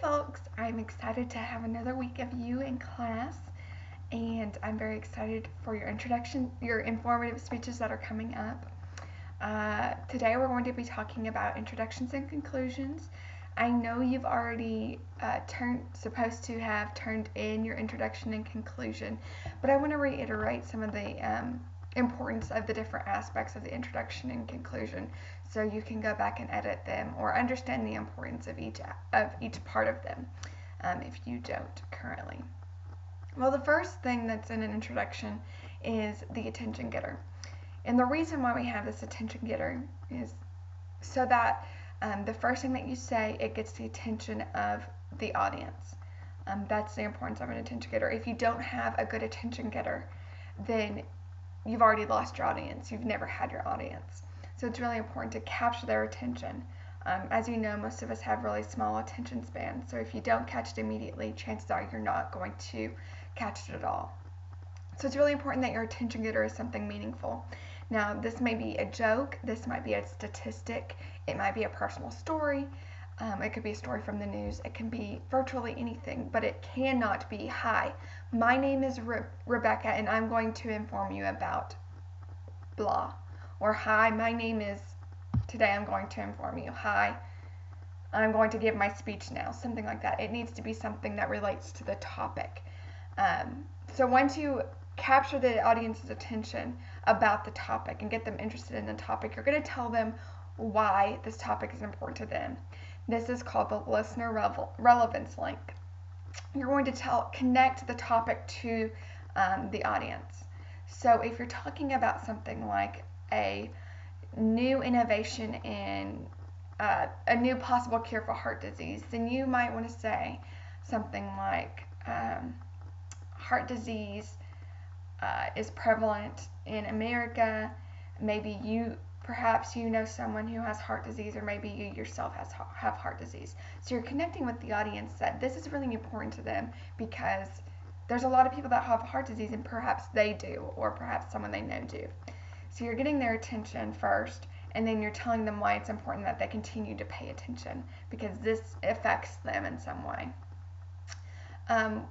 folks, I'm excited to have another week of you in class, and I'm very excited for your introduction, your informative speeches that are coming up. Today we're going to be talking about introductions and conclusions. I know you've already supposed to have turned in your introduction and conclusion, but I want to reiterate some of the importance of the different aspects of the introduction and conclusion, so you can go back and edit them or understand the importance of each part of them if you don't currently. Well, the first thing that's in an introduction is the attention getter. And the reason why we have this attention getter is so that the first thing that you say, it gets the attention of the audience. That's the importance of an attention getter. If you don't have a good attention getter, then you've already lost your audience. You've never had your audience. So it's really important to capture their attention. As you know, most of us have really small attention spans. So if you don't catch it immediately, chances are you're not going to catch it at all. So it's really important that your attention getter is something meaningful. Now, this may be a joke, this might be a statistic, it might be a personal story, it could be a story from the news, it can be virtually anything, but it cannot be, "Hi, my name is Rebecca and I'm going to inform you about blah." Or, "Hi, my name is, today I'm going to inform you. Hi, I'm going to give my speech now." Something like that. It needs to be something that relates to the topic. So once you capture the audience's attention about the topic and get them interested in the topic, you're going to tell them why this topic is important to them. This is called the listener relevance link. You're going to connect the topic to the audience. So if you're talking about something like a new innovation in a new possible cure for heart disease, then you might want to say something like heart disease is prevalent in America. Perhaps you know someone who has heart disease, or maybe you yourself have heart disease. So you're connecting with the audience that this is really important to them because there's a lot of people that have heart disease and perhaps they do, or perhaps someone they know do. So you're getting their attention first, and then you're telling them why it's important that they continue to pay attention because this affects them in some way.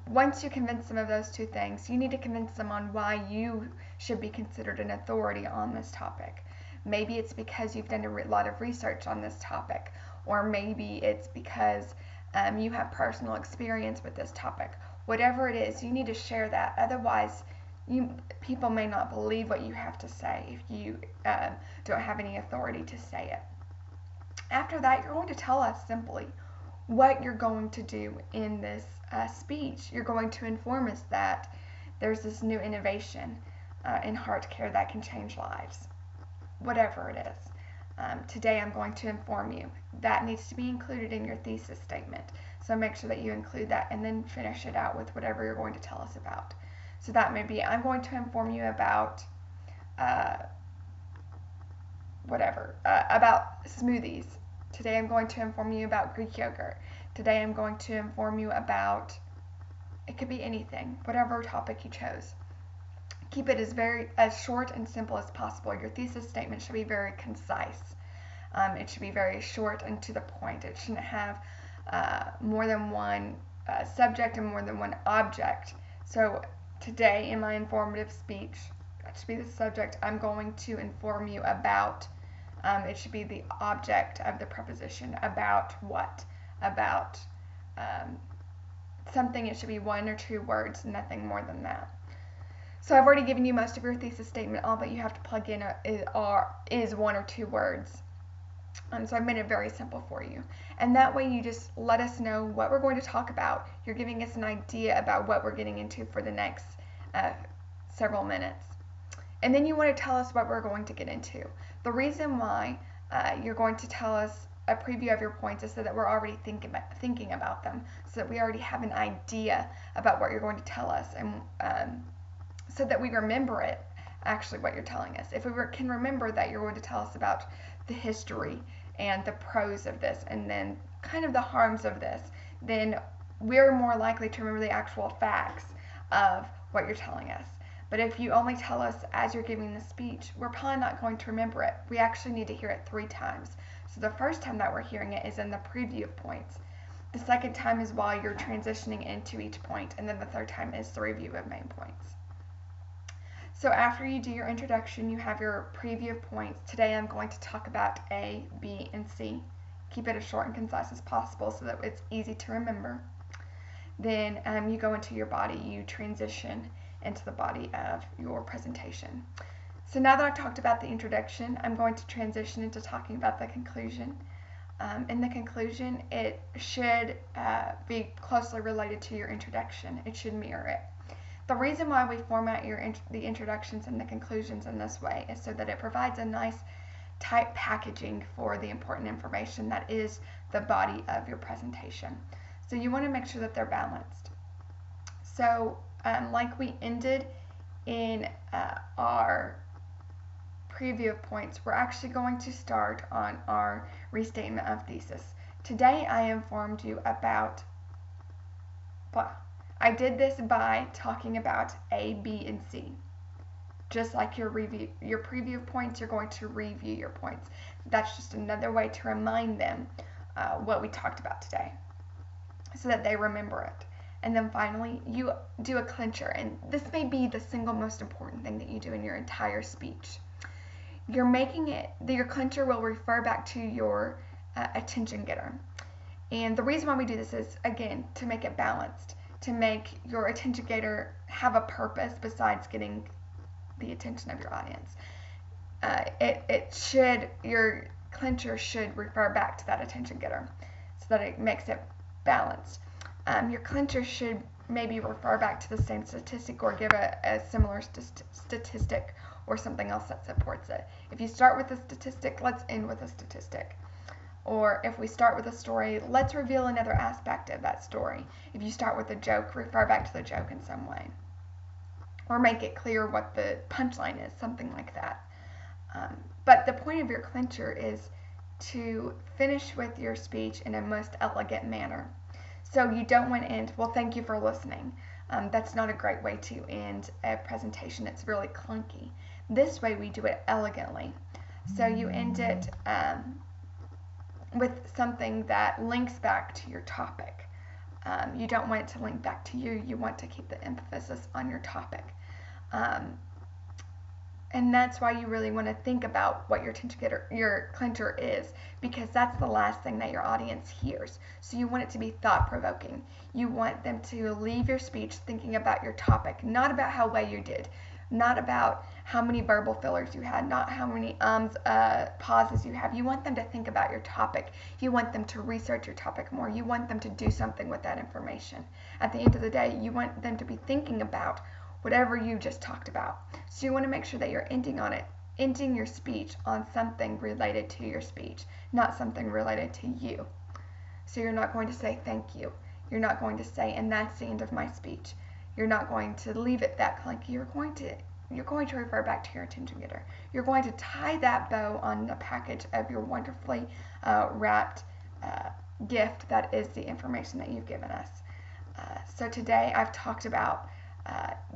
Once you convince them of those two things, you need to convince them on why you should be considered an authority on this topic. Maybe it's because you've done a lot of research on this topic, or maybe it's because you have personal experience with this topic. Whatever it is, you need to share that. Otherwise, people may not believe what you have to say if you don't have any authority to say it. After that, you're going to tell us simply what you're going to do in this speech. You're going to inform us that there's this new innovation in heart care that can change lives. Whatever it is. Today I'm going to inform you. That needs to be included in your thesis statement. So make sure that you include that and then finish it out with whatever you're going to tell us about. So that may be, I'm going to inform you about about smoothies. Today I'm going to inform you about Greek yogurt. Today I'm going to inform you about, it could be anything, whatever topic you chose. Keep it as short and simple as possible. Your thesis statement should be very concise. It should be very short and to the point. It shouldn't have more than one subject and more than one object. So today in my informative speech, that should be the subject. I'm going to inform you about, it should be the object of the preposition. About what? About something. It should be one or two words, nothing more than that. So I've already given you most of your thesis statement. All that you have to plug in is one or two words. So I've made it very simple for you. And that way you just let us know what we're going to talk about. You're giving us an idea about what we're getting into for the next several minutes. And then you want to tell us what we're going to get into. The reason why you're going to tell us a preview of your points is so that we're already thinking about them, so that we already have an idea about what you're going to tell us, and so that we remember it, actually, what you're telling us. If we can remember that you're going to tell us about the history and the pros of this, and then kind of the harms of this, then we're more likely to remember the actual facts of what you're telling us. But if you only tell us as you're giving the speech, we're probably not going to remember it. We actually need to hear it 3 times. So the first time that we're hearing it is in the preview points. The second time is while you're transitioning into each point, and then the third time is the review of main points. So after you do your introduction, you have your preview of points. Today I'm going to talk about A, B, and C. Keep it as short and concise as possible so that it's easy to remember. Then you go into your body, you transition into the body of your presentation. So now that I've talked about the introduction, I'm going to transition into talking about the conclusion. In the conclusion, it should be closely related to your introduction. It should mirror it. The reason why we format the introductions and the conclusions in this way is so that it provides a nice tight packaging for the important information that is the body of your presentation. So you want to make sure that they're balanced. So like we ended in our preview of points, we're actually going to start on our restatement of thesis. Today I informed you about blah. I did this by talking about A, B, and C. Just like your preview of points, you're going to review your points. That's just another way to remind them what we talked about today so that they remember it. And then finally, you do a clincher, and this may be the single most important thing that you do in your entire speech. You're making it, your clincher will refer back to your attention getter. And the reason why we do this is, again, to make it balanced, to make your attention getter have a purpose besides getting the attention of your audience. Your clincher should refer back to that attention getter so that it makes it balanced. Your clincher should maybe refer back to the same statistic or give a similar statistic or something else that supports it. If you start with a statistic, let's end with a statistic. Or if we start with a story, let's reveal another aspect of that story. If you start with a joke, refer back to the joke in some way. Or make it clear what the punchline is, something like that. But the point of your clincher is to finish with your speech in a most elegant manner. So you don't want to end, well, thank you for listening. That's not a great way to end a presentation. It's really clunky. This way we do it elegantly. So you end it with something that links back to your topic. You don't want it to link back to you. You want to keep the emphasis on your topic. And that's why you really want to think about what your clincher is, because that's the last thing that your audience hears. So you want it to be thought-provoking. You want them to leave your speech thinking about your topic, not about how well you did, not about how many verbal fillers you had, not how many pauses you have. You want them to think about your topic. You want them to research your topic more. You want them to do something with that information. At the end of the day, you want them to be thinking about whatever you just talked about. So you want to make sure that you're ending your speech on something related to your speech, not something related to you. So you're not going to say thank you. You're not going to say, and that's the end of my speech. You're not going to leave it that clunky. You're going to refer back to your attention getter. You're going to tie that bow on the package of your wonderfully wrapped gift that is the information that you've given us. So today I've talked about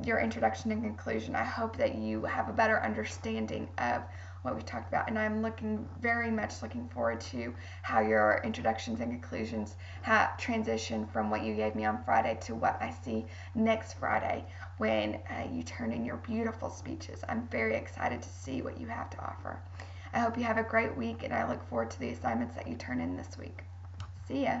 your introduction and conclusion. I hope that you have a better understanding of what we've talked about, and I'm very much looking forward to how your introductions and conclusions transition from what you gave me on Friday to what I see next Friday when you turn in your beautiful speeches. I'm very excited to see what you have to offer. I hope you have a great week, and I look forward to the assignments that you turn in this week. See ya.